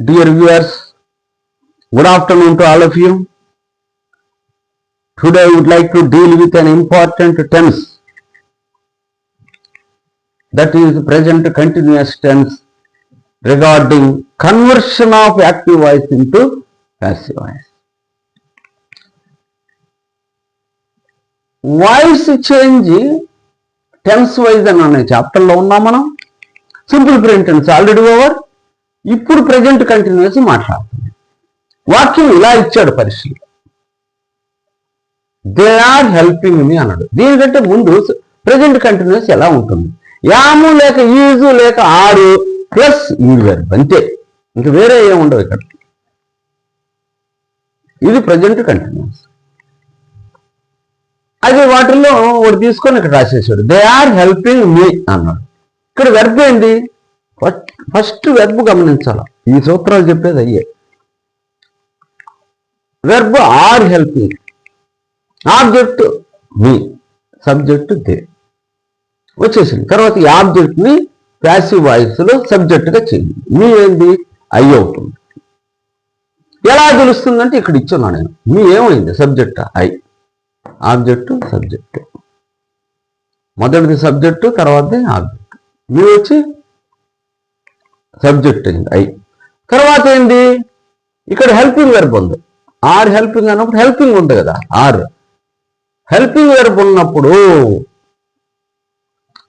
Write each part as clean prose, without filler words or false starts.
Dear viewers, good afternoon to all of you. Today I would like to deal with an important tense, that is present continuous tense, regarding conversion of active voice into passive voice. Voice change tense wise అని అనే చాప్టర్లో ఉన్నాం మనం. Simple present tense already over. ఇప్పుడు present continuous మాట్లాడుతుంది. వాక్యం ఇలా ఇచ్చాడు పరీక్షలు, దే ఆర్ హెల్పింగ్ మీ అన్నాడు. దీనికంటే ముందు ప్రెజెంట్ కంటిన్యూస్ ఎలా ఉంటుంది? యాము లేక ఈజు లేక ఆరు ప్లస్ ఈ వెర్బ్ అంతే, ఇంక వేరే ఏముండవు ఇక్కడ. ఇది ప్రెజెంట్ కంటిన్యూస్. అది వాటిల్లో ఒకటి తీసుకొని ఇక్కడ రాసేసాడు, దే ఆర్ హెల్పింగ్ మీ అన్నాడు. ఇక్కడ వెర్బ్ ఏంది? ఫస్ట్ వెర్బ్ గమనించాలి. ఈ సూత్రాలు చెప్పేది అయ్యే. వెర్బ్ ఆర్ హెల్పింగ్, ఆబ్జెక్ట్ మీ, సబ్జెక్ట్ దే వచ్చేసింది. తర్వాత ఈ ఆబ్జెక్ట్ ని ప్యాసివ్ వాయిస్ లో సబ్జెక్ట్ గా చేయండి. మీ ఏంది? ఐ అవుతుంది. ఎలా తెలుస్తుందంటే ఇక్కడ ఇచ్చున్నా నేను. మీ ఏమైంది? Subject I, object subject. మొదటిది సబ్జెక్టు, తర్వాతది ఆబ్జెక్ట్. మీ వచ్చి సబ్జెక్ట్ అయింది ఐ. తర్వాత ఏంది? ఇక్కడ హెల్పింగ్ వెర్బ్ ఉంది. ఆర్ హెల్పింగ్ అన్నప్పుడు హెల్పింగ్ ఉంది కదా, ఆర్ హెల్పింగ్ వెర్బ్ ఉన్నప్పుడు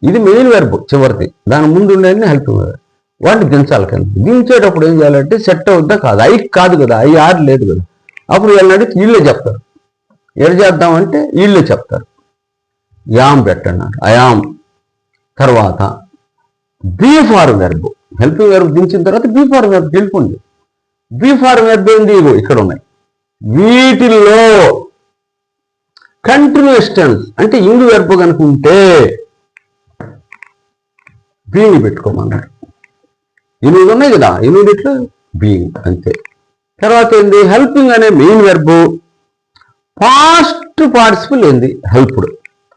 ఇది మెయిన్ వెర్బ్ చివరిది, దాని ముందు ఉండేది హెల్పింగ్ వెర్బ్. వాటిని దించాలి. కానీ దించేటప్పుడు ఏం చేయాలంటే సెట్ అవుద్దా కాదు, ఐ కాదు కదా, ఐ ఆర్ లేదు కదా. అప్పుడు వీళ్ళని వీళ్ళే చెప్తారు. ఎడ చేద్దామంటే వీళ్ళే చెప్తారు. యామ్ పెట్టండి, అయామ్. తర్వాత be form verb, helping verb దించిన తర్వాత బీ ఫార్ వెర్బ్ వెళ్ళిపోండి. బీ ఫార్ వెర్బ్ ఏంది? ఇక్కడ ఉన్నాయి. వీటిల్లో కంటిన్యూస్ టెన్స్ అంటే ఇంగ్ వెర్బ్ కనుకుంటే బీయింగ్ పెట్టుకోమన్నాడు. 8 ఉన్నాయి కదా, 8 బీయింగ్ అంతే. తర్వాత ఏంది? హెల్పింగ్ అనే మెయిన్ వెర్బ్, పాస్ట్ పార్టిసిపల్ ఏంది? హెల్ప్డ్,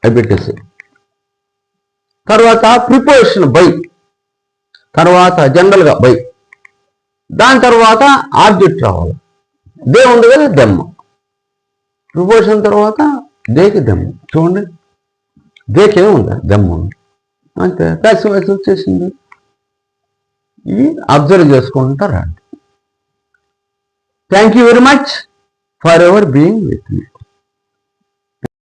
అవి పెట్టేసి. తర్వాత ప్రిపోజిషన్ బై, తర్వాత జనరల్గా బై. దాని తర్వాత ఆబ్జెక్ట్ రావాలి. దే ఉంది కదా, దెమ్మ. ప్రిపోజిషన్ తర్వాత దేకి దెమ్మ. చూడండి, దేకేముందా? దెమ్మ ఉంది అంతే. ప్యాసివ్ వాయిస్ వచ్చేసింది. ఇవి అబ్జర్వ్ చేసుకుంటారా. Thank you very much for ever being with me.